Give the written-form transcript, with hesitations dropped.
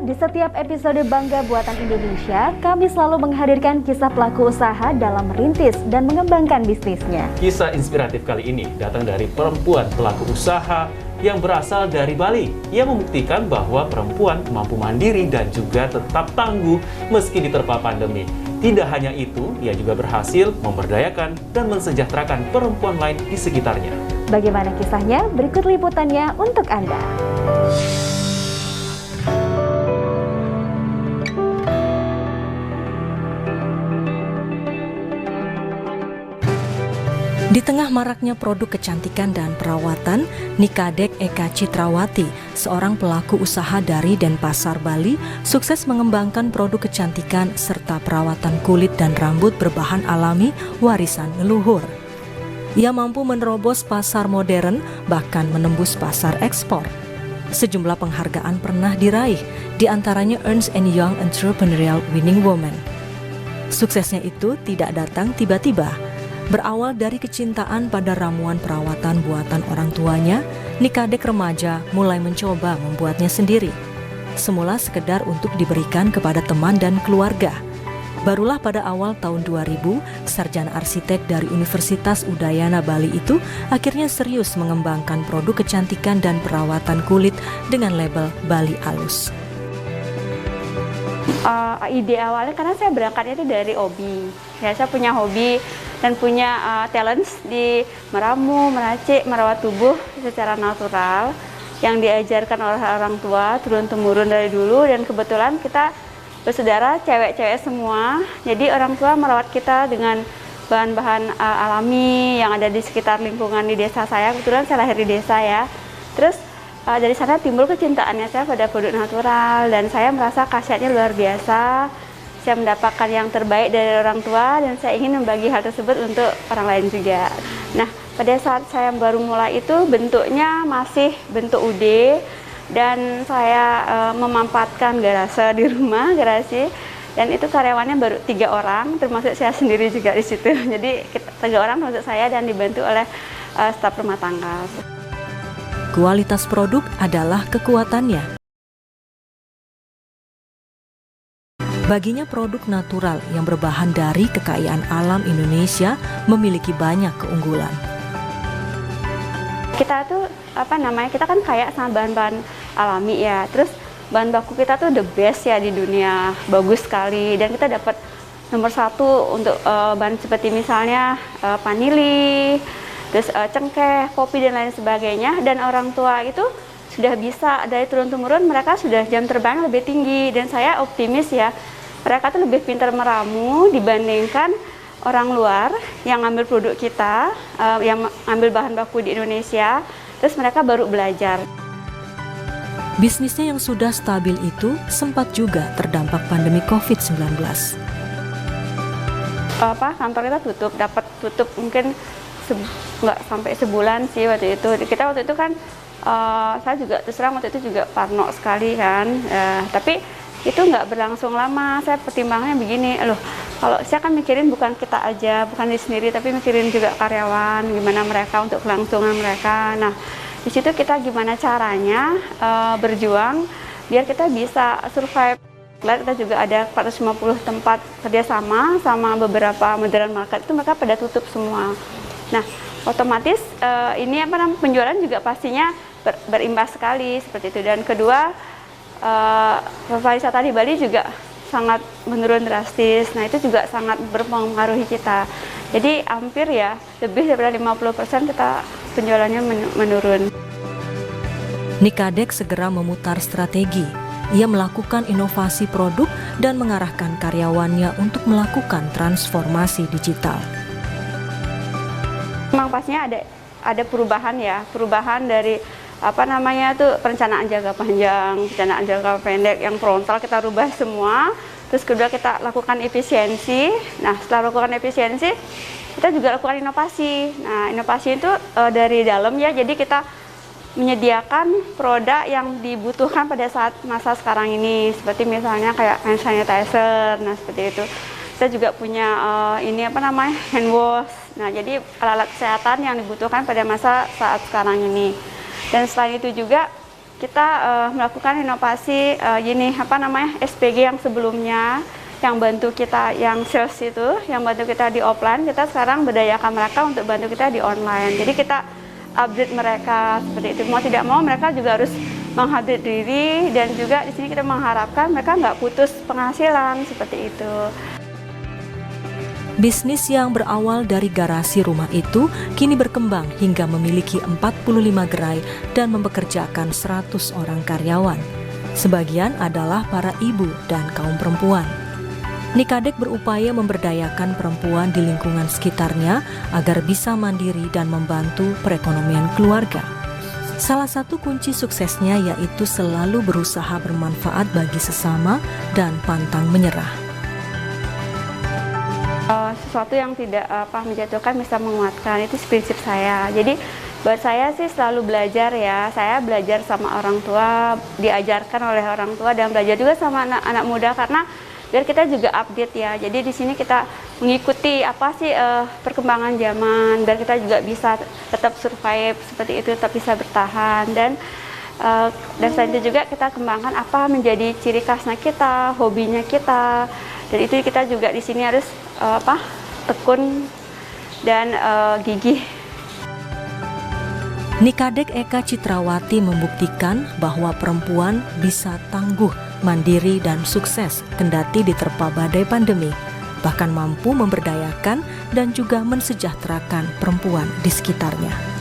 di setiap episode Bangga Buatan Indonesia, kami selalu menghadirkan kisah pelaku usaha dalam merintis dan mengembangkan bisnisnya. Kisah inspiratif kali ini datang dari perempuan pelaku usaha yang berasal dari Bali. Ia membuktikan bahwa perempuan mampu mandiri dan juga tetap tangguh meski diterpa pandemi. Tidak hanya itu, ia juga berhasil memberdayakan dan mensejahterakan perempuan lain di sekitarnya. Bagaimana kisahnya? Berikut liputannya untuk Anda. Di tengah maraknya produk kecantikan dan perawatan, Nikadek Eka Citrawati, seorang pelaku usaha dari Denpasar, Bali, sukses mengembangkan produk kecantikan serta perawatan kulit dan rambut berbahan alami warisan leluhur. Ia mampu menerobos pasar modern, bahkan menembus pasar ekspor. Sejumlah penghargaan pernah diraih, di antaranya Ernst & Young Entrepreneurial Winning Woman. Suksesnya itu tidak datang tiba-tiba. Berawal dari kecintaan pada ramuan perawatan buatan orang tuanya, Nikadek remaja mulai mencoba membuatnya sendiri. Semula sekedar untuk diberikan kepada teman dan keluarga. Barulah pada awal tahun 2000, sarjana arsitek dari Universitas Udayana Bali itu akhirnya serius mengembangkan produk kecantikan dan perawatan kulit dengan label Bali Alus. Ide awalnya karena saya berangkatnya itu dari hobi. Ya, saya punya hobi dan punya talents di meramu, meracik, merawat tubuh secara natural yang diajarkan oleh orang tua turun-temurun dari dulu, dan kebetulan kita bersaudara cewek-cewek semua. Jadi orang tua merawat kita dengan bahan-bahan alami yang ada di sekitar lingkungan di desa saya. Kebetulan saya lahir di desa ya. Terus dari sana timbul kecintaannya saya pada produk natural, dan saya merasa khasiatnya luar biasa. Saya mendapatkan yang terbaik dari orang tua dan saya ingin membagi hal tersebut untuk orang lain juga. Nah, pada saat saya baru mulai itu bentuknya masih bentuk UD, dan saya memanfaatkan garasi di rumah, dan itu karyawannya baru 3 orang, termasuk saya sendiri juga di situ. Jadi 3 orang termasuk saya dan dibantu oleh staf rumah tangga. Kualitas produk adalah kekuatannya. Baginya produk natural yang berbahan dari kekayaan alam Indonesia memiliki banyak keunggulan. Kita tuh kita kan kaya sama bahan-bahan alami ya. Terus bahan baku kita tuh the best ya di dunia, bagus sekali, dan kita dapat nomor 1 untuk bahan seperti misalnya vanili, terus cengkeh, kopi dan lain sebagainya. Dan orang tua itu sudah bisa dari turun-temurun, mereka sudah jam terbang lebih tinggi, dan saya optimis ya. Mereka tuh lebih pintar meramu dibandingkan orang luar yang ngambil produk kita, yang ngambil bahan baku di Indonesia, terus mereka baru belajar. Bisnisnya yang sudah stabil itu sempat juga terdampak pandemi COVID-19. Kantor kita dapat tutup mungkin nggak sampai sebulan sih waktu itu. Kita waktu itu kan, saya juga terus terang waktu itu juga parno sekali kan, tapi itu nggak berlangsung lama. Saya pertimbangannya begini, kalau saya kan mikirin bukan kita aja, bukan diri sendiri, tapi mikirin juga karyawan, gimana mereka untuk kelangsungan mereka. Nah, di situ kita gimana caranya berjuang biar kita bisa survive. Kita juga ada 450 tempat kerjasama sama beberapa modern market, itu mereka pada tutup semua. Nah, otomatis penjualan juga pastinya berimbas sekali seperti itu. Dan kedua, pariwisata di Bali juga sangat menurun drastis. Nah, itu juga sangat berpengaruhi kita. Jadi hampir ya lebih daripada 50% kita penjualannya menurun. Nikadek segera memutar strategi. Ia melakukan inovasi produk dan mengarahkan karyawannya untuk melakukan transformasi digital. Memang pastinya ada perubahan ya, perubahan dari perencanaan jangka panjang, perencanaan jangka pendek, yang frontal kita rubah semua. Terus kedua kita lakukan efisiensi. Nah, setelah lakukan efisiensi, kita juga lakukan inovasi. Nah, inovasi itu dari dalam ya, jadi kita menyediakan produk yang dibutuhkan pada saat masa sekarang ini, seperti misalnya kayak hand sanitizer. Nah, seperti itu. Kita juga punya hand wash. Nah, jadi alat-alat kesehatan yang dibutuhkan pada masa saat sekarang ini. Dan selain itu juga kita melakukan inovasi SPG yang sebelumnya yang bantu kita, yang sales itu yang bantu kita di offline, kita sekarang berdayakan mereka untuk bantu kita di online. Jadi kita update mereka seperti itu. Mau tidak mau mereka juga harus mengupdate diri, dan juga di sini kita mengharapkan mereka nggak putus penghasilan seperti itu. Bisnis yang berawal dari garasi rumah itu kini berkembang hingga memiliki 45 gerai dan mempekerjakan 100 orang karyawan. Sebagian adalah para ibu dan kaum perempuan. Nikadek berupaya memberdayakan perempuan di lingkungan sekitarnya agar bisa mandiri dan membantu perekonomian keluarga. Salah satu kunci suksesnya yaitu selalu berusaha bermanfaat bagi sesama dan pantang menyerah. Sesuatu yang tidak menjatuhkan bisa menguatkan, itu prinsip saya. Jadi buat saya sih selalu belajar ya. Saya belajar sama orang tua, diajarkan oleh orang tua, dan belajar juga sama anak-anak muda karena biar kita juga update ya. Jadi di sini kita mengikuti apa sih perkembangan zaman, biar kita juga bisa tetap survive seperti itu, tetap bisa bertahan, dan selain itu juga kita kembangkan apa menjadi ciri khasnya kita, hobinya kita. Dan itu kita juga di sini harus tekun dan gigih. Nikadek Eka Citrawati membuktikan bahwa perempuan bisa tangguh, mandiri, dan sukses kendati diterpa badai pandemi, bahkan mampu memberdayakan dan juga mensejahterakan perempuan di sekitarnya.